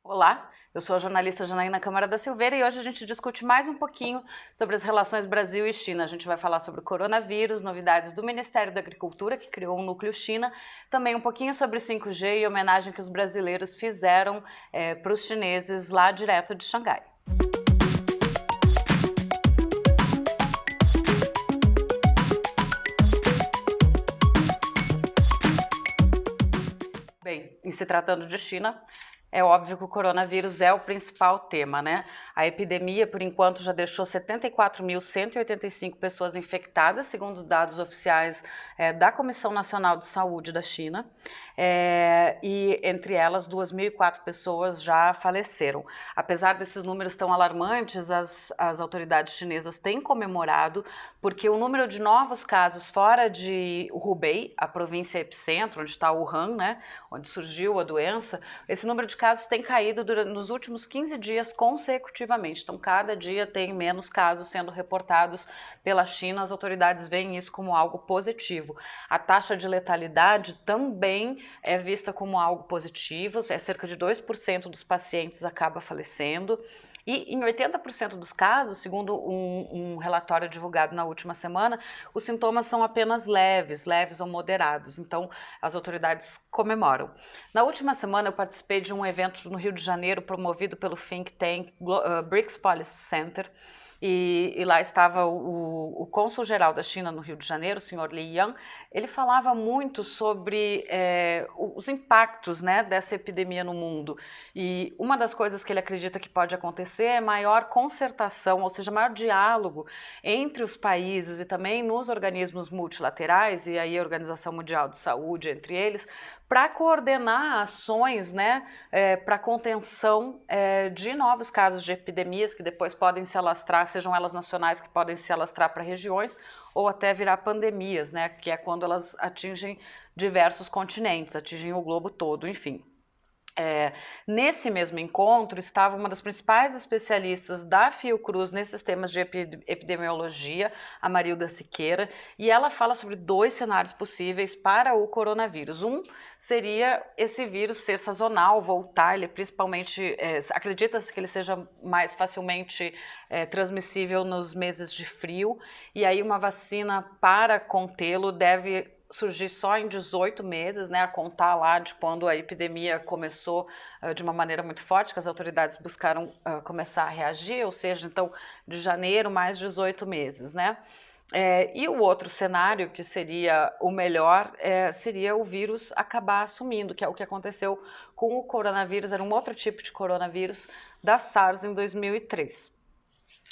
Olá, eu sou a jornalista Janaína Câmara da Silveira e hoje a gente discute mais um pouquinho sobre as relações Brasil e China. A gente vai falar sobre o coronavírus, novidades do Ministério da Agricultura, que criou um núcleo China, também um pouquinho sobre 5G e homenagem que os brasileiros fizeram para os chineses lá direto de Xangai. Bem, em se tratando de China, é óbvio que o coronavírus é o principal tema, né? A epidemia, por enquanto, já deixou 74.185 pessoas infectadas, segundo os dados oficiais da Comissão Nacional de Saúde da China, e entre elas 2.004 pessoas já faleceram. Apesar desses números tão alarmantes, as autoridades chinesas têm comemorado, porque o número de novos casos fora de Hubei, a província epicentro, onde está Wuhan, né, onde surgiu a doença, esse número de casos tem caído nos últimos 15 dias consecutivamente. Então, cada dia tem menos casos sendo reportados pela China. As autoridades veem isso como algo positivo. A taxa de letalidade também é vista como algo positivo. Cerca de 2% dos pacientes acaba falecendo. E em 80% dos casos, segundo um relatório divulgado na última semana, os sintomas são apenas leves ou moderados. Então, as autoridades comemoram. Na última semana, eu participei de um evento no Rio de Janeiro, promovido pelo think tank BRICS Policy Center, e lá estava o cônsul-geral da China no Rio de Janeiro, o senhor Li Yang. Ele falava muito sobre os impactos, né, dessa epidemia no mundo, e uma das coisas que ele acredita que pode acontecer é maior concertação, ou seja, maior diálogo entre os países e também nos organismos multilaterais, e aí a Organização Mundial de Saúde, entre eles, para coordenar ações, né, para contenção de novos casos de epidemias que depois podem se alastrar, sejam elas nacionais, que podem se alastrar para regiões, ou até virar pandemias, né, que é quando elas atingem diversos continentes, atingem o globo todo, enfim. Nesse mesmo encontro estava uma das principais especialistas da Fiocruz nesses temas de epidemiologia, a Marilda Siqueira, e ela fala sobre dois cenários possíveis para o coronavírus. Um seria esse vírus ser sazonal, voltar, ele principalmente, acredita-se que ele seja mais facilmente transmissível nos meses de frio, e aí uma vacina para contê-lo deve surgir só em 18 meses, né, a contar lá de quando a epidemia começou de uma maneira muito forte, que as autoridades buscaram começar a reagir, ou seja, então, de janeiro mais 18 meses, né. E o outro cenário, que seria o melhor, seria o vírus acabar assumindo, que é o que aconteceu com o coronavírus, era um outro tipo de coronavírus da SARS em 2003.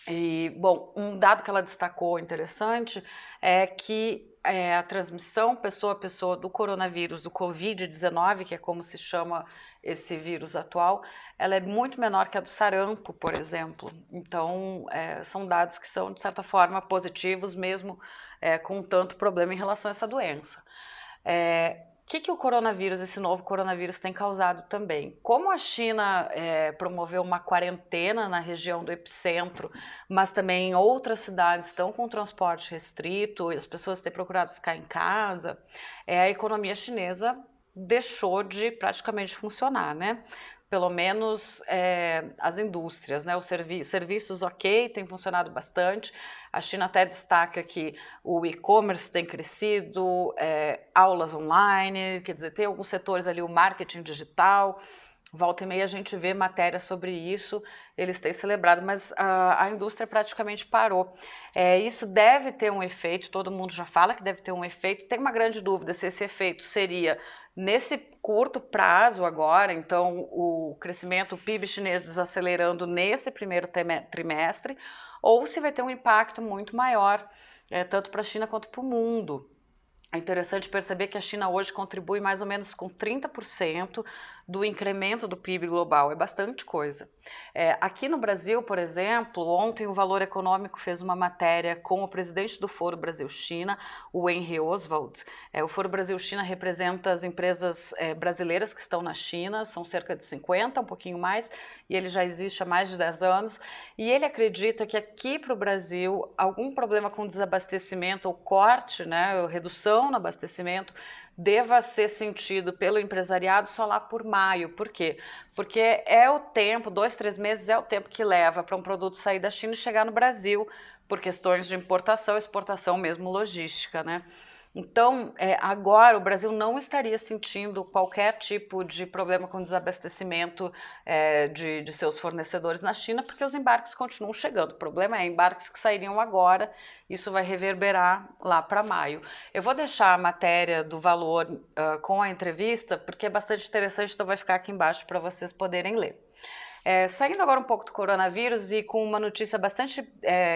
E, bom, um dado que ela destacou interessante é que a transmissão pessoa a pessoa do coronavírus, do Covid-19, que é como se chama esse vírus atual, ela é muito menor que a do sarampo, por exemplo. Então, são dados que são, de certa forma, positivos, mesmo com tanto problema em relação a essa doença. O que o coronavírus, esse novo coronavírus, tem causado também? Como a China promoveu uma quarentena na região do epicentro, mas também em outras cidades estão com transporte restrito e as pessoas têm procurado ficar em casa, a economia chinesa deixou de praticamente funcionar, né? Pelo menos as indústrias, né? Os serviços ok, tem funcionado bastante. A China até destaca que o e-commerce tem crescido, aulas online, quer dizer, tem alguns setores ali, o marketing digital. Volta e meia a gente vê matéria sobre isso, eles têm celebrado, mas a indústria praticamente parou. Isso deve ter um efeito, todo mundo já fala que deve ter um efeito, tem uma grande dúvida se esse efeito seria nesse curto prazo agora, então o crescimento, o PIB chinês desacelerando nesse primeiro trimestre, ou se vai ter um impacto muito maior, tanto para a China quanto para o mundo. É interessante perceber que a China hoje contribui mais ou menos com 30% do incremento do PIB global, é bastante coisa. Aqui no Brasil, por exemplo, ontem o Valor Econômico fez uma matéria com o presidente do Foro Brasil-China, o Henry Oswald. O Foro Brasil-China representa as empresas brasileiras que estão na China, são cerca de 50, um pouquinho mais, e ele já existe há mais de 10 anos, e ele acredita que aqui para o Brasil, algum problema com desabastecimento ou corte, né, redução no abastecimento, deva ser sentido pelo empresariado só lá por maio. Por quê? Porque é o tempo, 2, 3 meses é o tempo que leva para um produto sair da China e chegar no Brasil, por questões de importação, exportação, mesmo logística, né? Então, agora o Brasil não estaria sentindo qualquer tipo de problema com desabastecimento de seus fornecedores na China, porque os embarques continuam chegando. O problema é embarques que sairiam agora, isso vai reverberar lá para maio. Eu vou deixar a matéria do valor com a entrevista, porque é bastante interessante, então vai ficar aqui embaixo para vocês poderem ler. Saindo agora um pouco do coronavírus e com uma notícia bastante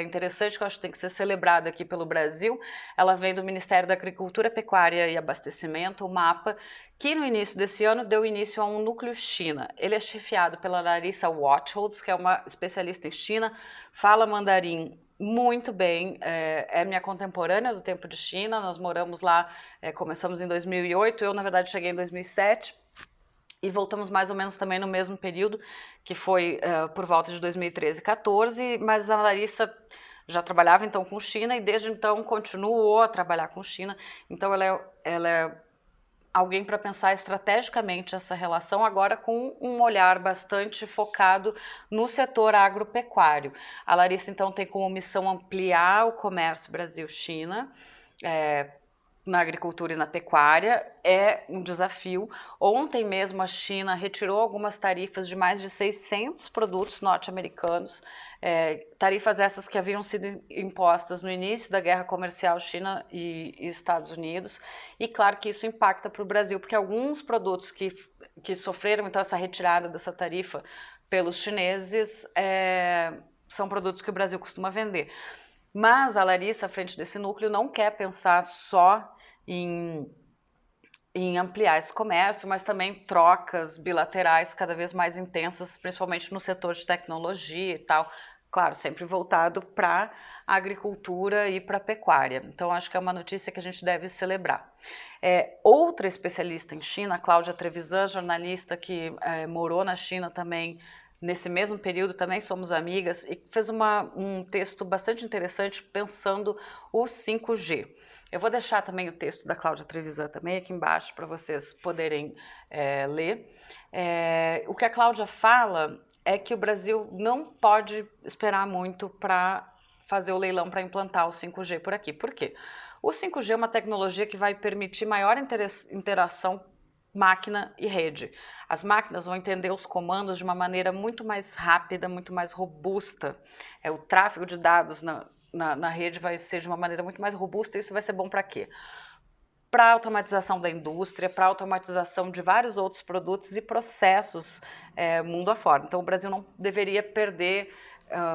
interessante que eu acho que tem que ser celebrada aqui pelo Brasil, ela vem do Ministério da Agricultura, Pecuária e Abastecimento, o MAPA, que no início desse ano deu início a um núcleo China. Ele é chefiado pela Larissa Watholz, que é uma especialista em China, fala mandarim muito bem, é minha contemporânea do tempo de China, nós moramos lá, começamos em 2008, eu na verdade cheguei em 2007, e voltamos mais ou menos também no mesmo período, que foi por volta de 2013 e 14, mas a Larissa já trabalhava então com China e desde então continuou a trabalhar com China, então ela é alguém para pensar estrategicamente essa relação, agora com um olhar bastante focado no setor agropecuário. A Larissa então tem como missão ampliar o comércio Brasil-China, na agricultura e na pecuária, é um desafio. Ontem mesmo a China retirou algumas tarifas de mais de 600 produtos norte-americanos, tarifas essas que haviam sido impostas no início da guerra comercial China e Estados Unidos, e claro que isso impacta para o Brasil, porque alguns produtos que sofreram então essa retirada dessa tarifa pelos chineses são produtos que o Brasil costuma vender. Mas a Larissa, à frente desse núcleo, não quer pensar só em ampliar esse comércio, mas também trocas bilaterais cada vez mais intensas, principalmente no setor de tecnologia e tal. Claro, sempre voltado para a agricultura e para a pecuária. Então, acho que é uma notícia que a gente deve celebrar. Outra especialista em China, Cláudia Trevisan, jornalista que morou na China também, nesse mesmo período, também somos amigas, e fez um texto bastante interessante pensando o 5G. Eu vou deixar também o texto da Cláudia Trevisan também aqui embaixo para vocês poderem ler. O que a Cláudia fala é que o Brasil não pode esperar muito para fazer o leilão para implantar o 5G por aqui. Por quê? O 5G é uma tecnologia que vai permitir maior interação máquina e rede. As máquinas vão entender os comandos de uma maneira muito mais rápida, muito mais robusta. O tráfego de dados na rede vai ser de uma maneira muito mais robusta, e isso vai ser bom para quê? Para a automatização da indústria, para a automatização de vários outros produtos e processos mundo afora. Então o Brasil não deveria perder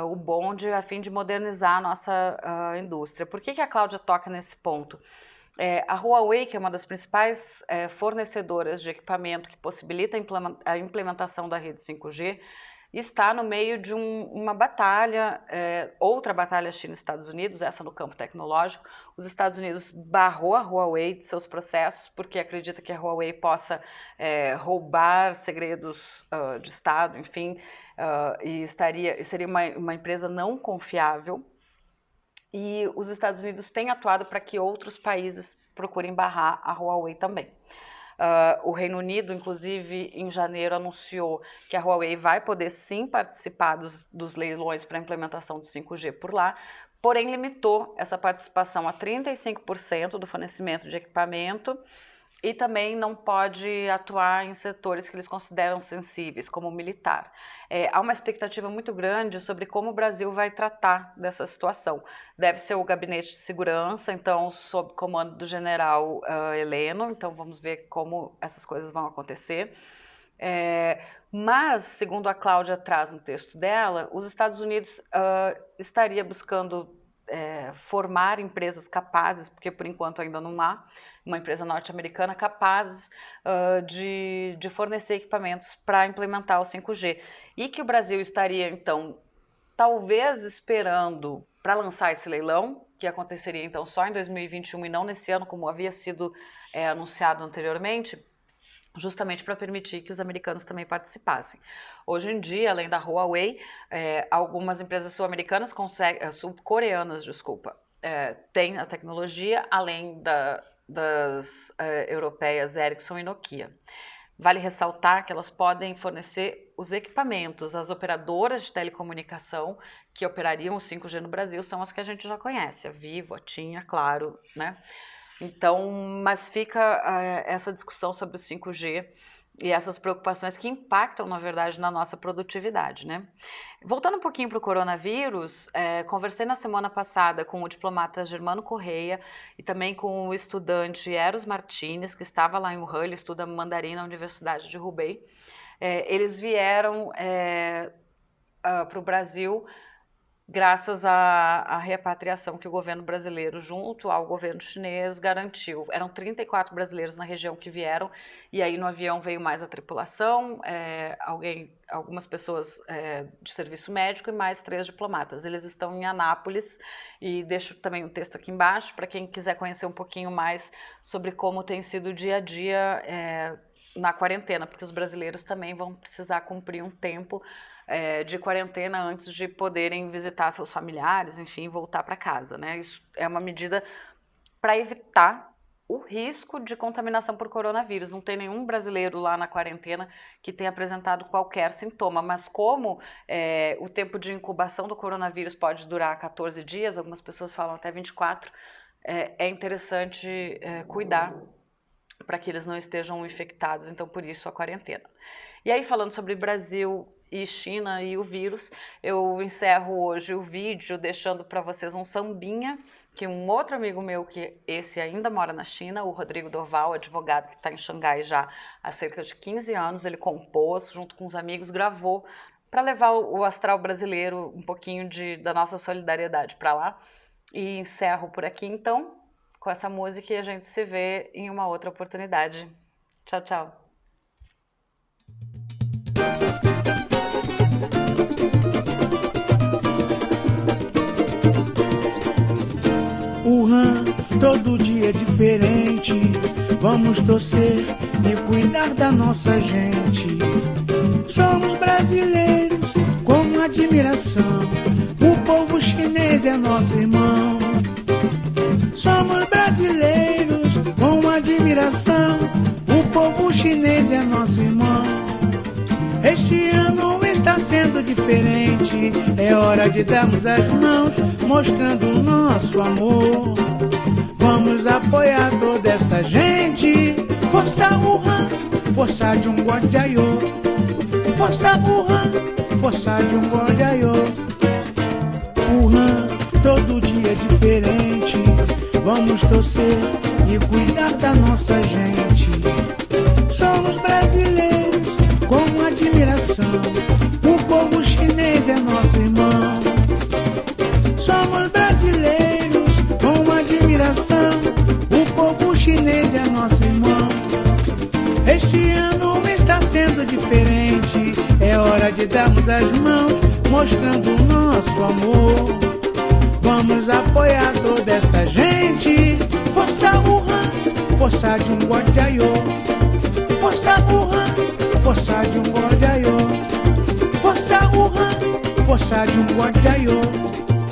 o bonde a fim de modernizar a nossa indústria. Por que a Cláudia toca nesse ponto? A Huawei, que é uma das principais fornecedoras de equipamento que possibilita a implementação da rede 5G, está no meio de uma batalha, outra batalha China e Estados Unidos, essa no campo tecnológico. Os Estados Unidos barrou a Huawei de seus processos, porque acredita que a Huawei possa roubar segredos de Estado, enfim, e seria uma empresa não confiável. E os Estados Unidos têm atuado para que outros países procurem barrar a Huawei também. O Reino Unido, inclusive, em janeiro, anunciou que a Huawei vai poder sim participar dos leilões para a implementação de 5G por lá, porém limitou essa participação a 35% do fornecimento de equipamento e também não pode atuar em setores que eles consideram sensíveis, como o militar. Há uma expectativa muito grande sobre como o Brasil vai tratar dessa situação. Deve ser o Gabinete de Segurança, então, sob comando do general Heleno, então vamos ver como essas coisas vão acontecer. Mas, segundo a Cláudia traz no texto dela, os Estados Unidos estaria buscando formar empresas capazes, porque por enquanto ainda não há uma empresa norte-americana capaz de fornecer equipamentos para implementar o 5G. E que o Brasil estaria, então, talvez esperando para lançar esse leilão, que aconteceria então só em 2021 e não nesse ano, como havia sido anunciado anteriormente, justamente para permitir que os americanos também participassem. Hoje em dia, além da Huawei, algumas empresas sul-coreanas têm a tecnologia, além europeias Ericsson e Nokia. Vale ressaltar que elas podem fornecer os equipamentos. As operadoras de telecomunicação que operariam o 5G no Brasil são as que a gente já conhece, a Vivo, a TIM, Claro, né? Então, mas fica essa discussão sobre o 5G e essas preocupações que impactam, na verdade, na nossa produtividade, né? Voltando um pouquinho para o coronavírus, conversei na semana passada com o diplomata Germano Correia e também com o estudante Eros Martinez, que estava lá em Wuhan, ele estuda mandarim na Universidade de Hubei. Eles vieram para o Brasil graças à repatriação que o governo brasileiro, junto ao governo chinês, garantiu. Eram 34 brasileiros na região que vieram, e aí no avião veio mais a tripulação, algumas pessoas de serviço médico e mais 3 diplomatas. Eles estão em Anápolis, e deixo também um texto aqui embaixo para quem quiser conhecer um pouquinho mais sobre como tem sido o dia a dia na quarentena, porque os brasileiros também vão precisar cumprir um tempo de quarentena antes de poderem visitar seus familiares, enfim, voltar para casa, né? Isso é uma medida para evitar o risco de contaminação por coronavírus. Não tem nenhum brasileiro lá na quarentena que tenha apresentado qualquer sintoma, mas como o tempo de incubação do coronavírus pode durar 14 dias, algumas pessoas falam até 24, é interessante cuidar para que eles não estejam infectados, então por isso a quarentena. E aí, falando sobre Brasil e China e o vírus, eu encerro hoje o vídeo deixando para vocês um sambinha que um outro amigo meu, que esse ainda mora na China, o Rodrigo Dorval, advogado que está em Xangai já há cerca de 15 anos, ele compôs junto com os amigos, gravou para levar o astral brasileiro, um pouquinho da nossa solidariedade para lá. E encerro por aqui então com essa música e a gente se vê em uma outra oportunidade. Tchau, tchau. Wuhan, todo dia é diferente. Vamos torcer e cuidar da nossa gente. Somos brasileiros com admiração. O povo chinês é nosso irmão. Somos brasileiros com admiração. O povo chinês é nosso irmão. Este ano está sendo diferente. É hora de darmos as mãos, mostrando o nosso amor. Vamos apoiar toda essa gente. Força Wuhan, força de um Guardiaiô. Força Wuhan, força de um Guardiaiô. Wuhan, todo dia é diferente. Vamos torcer e cuidar da nossa gente. Somos brasileiros com admiração. O povo chinês é nosso irmão. Somos brasileiros com admiração. O povo chinês é nosso irmão. Este ano está sendo diferente. É hora de darmos as mãos, mostrando o nosso amor. Vamos apoiar toda essa gente. Força Wuhan, força de um Guardiaiô. Força Wuhan, força de um Guardiaiô. Força Wuhan, força de um Guardiaiô.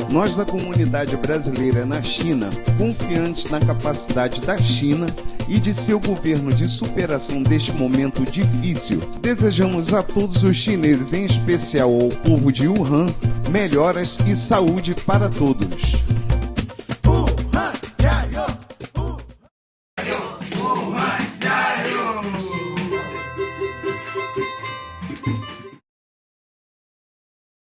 Nós da comunidade brasileira na China, confiantes na capacidade da China e de seu governo de superação deste momento difícil, desejamos a todos os chineses, em especial ao povo de Wuhan, melhoras e saúde para todos.